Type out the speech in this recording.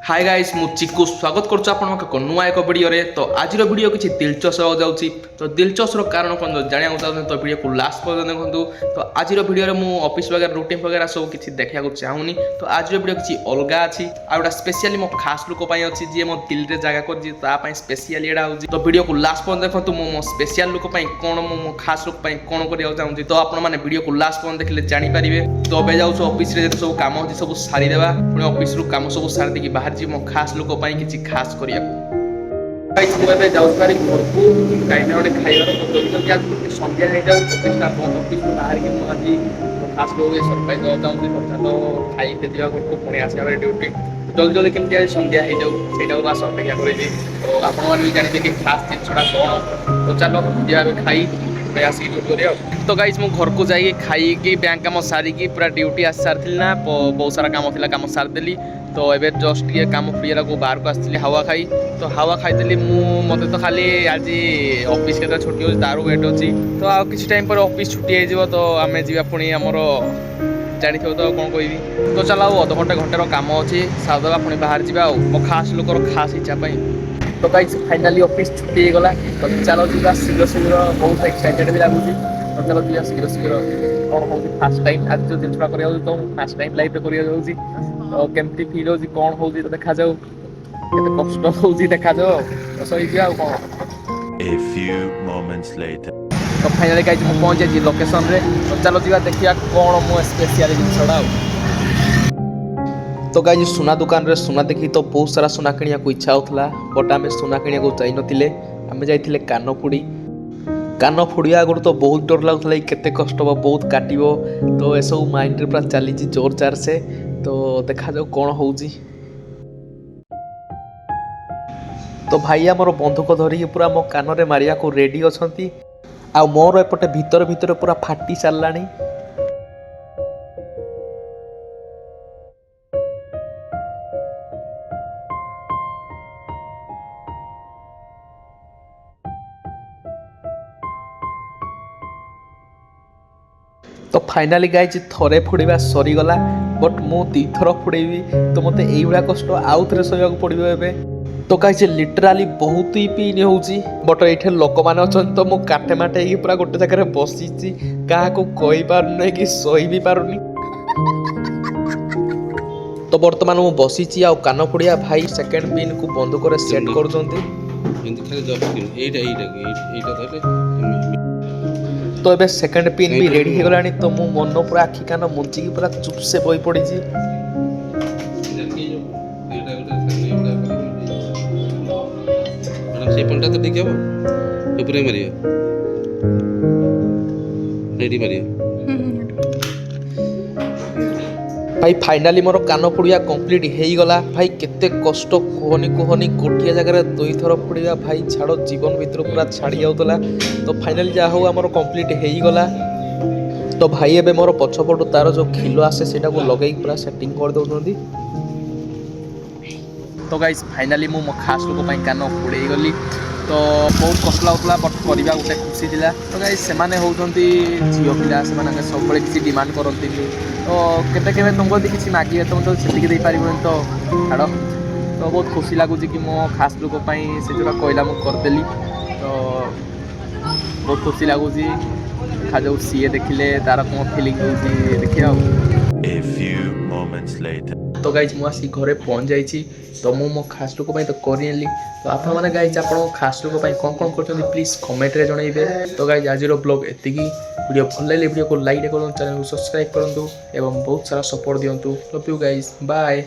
Hi guys मु चिकू स्वागत करुछु आपनक नुआ एक वीडियो रे। तो आज वीडियो किसी दिलचस्प हो जाउची। तो दिलचस्प कारण कोन जानिया चाहते तो वीडियो को लास्ट पर्यंत देखंतु। तो आज वीडियो रे मु ऑफिस वगैरह रूटीन वगैरह सब किसी देखा को चाहूनी। तो आज वीडियो किसी अलगा अछि आउडा स्पेशली मो खास लोक पई अछि जे मो दिल रे जागा कर जी ता पई स्पेशली एडा होची। तो वीडियो को लास्ट पर्यंत देखंतु मो स्पेशल लोक पई कोन मो खास लोक पई कोन करिया चाहूची। तो आपण माने वीडियो को लास्ट पर्यंत देखले जानि परिबे। तो बे जाउछो ऑफिस रे जे सब काम होची सब सारी देबा पुनी ऑफिस रु काम सब सारी देकी बाहर जी मो खास लोक पई किछि खास करिया गाइस मु एबे जाउछ पारी घरकू काइना ओडे खाइबार बदलते आज संध्या हे जाउ प्रतिष्ठा बंद ऑफिस रु बाहर के मु आज खास लोग सरप्राइज दो चाहूची। तो खाई के दिया घरकू पुनी आसीबार ड्यूटी जल्दी जल्दी केमति आज संध्या हे जाउ सेटा बास अपेक्षा करिबी। तो आपण माने जानि जे कि खास चीज छोड़ा कोन। तो चलो दिया खाई तो गाइस मु घर को जाइए खाई की बैंक काम सारी की पूरा ड्यूटी आस सारी ना बहुत सारा काम थिला काम सार देली। तो एबे जस्ट ये काम फ्री को बाहर को आसली हवा खाई। तो हवा खाईदेली मते तो खाली आज ऑफिस के छुट्टी हो तार वेट अच्छी। तो आ किसी टाइम पर ऑफिस छुट्टी हो तो आम जा पुणी आमर जानी तो कौन कह। तो चलो अध घंटे घंटे काम अच्छी सारदेवा पुणी बाहर जावा मो खास लोकर खास इच्छा। तो गाइस फाइनाली ऑफिस छुट्टी हो गला। तो चलो जीवा शीघ्र शीघ्र बहुत एक्साइटेड भी लगुच। तो चलो जीवा शीघ्र शीघ्र कौन हो फास्ट टाइम आज जो जिनसा करिया तो फास्ट टाइम लाइफ रे करिया जाउची। तो केमती फील होची कौन होची तो देखा जाऊ केते कष्ट होची देखा जाऊ। तो सही जिया कौन A few moments later. तो फाइनाली गाइस मु पहुंच जाई लोकेशन रे। तो चलो जीवा देखिया कौन मो स्पेशल जिनसडा। तो गाइस सुना दुकान रे सुना देखी तो बहुत सारा सुना किनिया को इच्छा होतला बट आमे सुना किनिया को चाहि नथिले। आमे जाइथिले कानफुडी कान फुड़िया आगुर तो बहुत डर लगुला केते कष्ट हो बहुत काटिबो। तो ए सब माइंड रे पूरा चली जोर जार से। तो देखा जाऊ कौन होउजी। तो भाई आमर बंधुक धरिकी पूरा मो कान रे मारिया को रेडी अछंती आ मोर एपटे भीतर भीतर पूरा फाटी सारलानी। तो फाइनाली गाइज थरे फुड़वा सरीगला बट मु दी थर फुड़ेबी। तो मत यही कष्ट आउ थे सहयोग पड़ो ए। तो गाइज लिटराली बहुत ही पिन होची बट ये लोक मैंने अच्छा। तो मुझे काटे माटे पूरा गोटे जगह बसी क्या कही पार कि सही भी पारुनी। तो बर्तमान मु बसी आ कान फुड़िया भाई सेकेंड पिन को बंद कर सेट कर। तो ये सेकेंड पिन भी रेडी हो गलानी। तो मो मन पूरा आखि कान मुंची पूरा चुप से बही पड़ी। तो देखिए ऊपर मारियो रेडी मारियो भाई फाइनाली मोर कान फुड़िया कंप्लीट हो गला। भाई केते कष्ट कहनी कहनी गोटिया जगह दुई थर फुड़िया भाई छाड़ जीवन भीतर पूरा छाड़ी जाऊला। तो फाइनाली जहाँ हो आमर कंप्लीट हो गला। तो भाई एबे मोर पछपटू तार जो खिलो आसे सेटा को लगे पूरा सेटिंग कर दउछंती। तो गाइस फाइनाली मो खास लोक पई कान फुड़े गली। तो बहुत कष्ट लगुला बट करवा गोटे खुशी था। तो गाइस से होउछंती झियो पिला से सब किसी डिमांड करती। तो केते केबे तुमको किसी मागे तुम तो से दे पारिबो। तो छाड़ तो बहुत खुशी लगुच कि मो खास लोक पई से जोरा कहला मु करदेली। तो बहुत खुशी लगुच देखा जाऊ सी देखिले तार कौन फिलिंग होउची देखिया। A few moments later. तो गाइज मु आसी घरे पहुंच जाइछि। तो मु मो खास लोक पई तो करिएली। तो आपण माने गाइज आपण खास लोक पई कोन कोन करछन प्लीज कमेंट रे जणाइबे। तो गाइज आजिरो ब्लॉग एतिकी वीडियो भल लागले वीडियो को लाइक करन चैनल को सब्सक्राइब करंतु एवं बहुत सारा सपोर्ट दियंतु। Love you guys bye.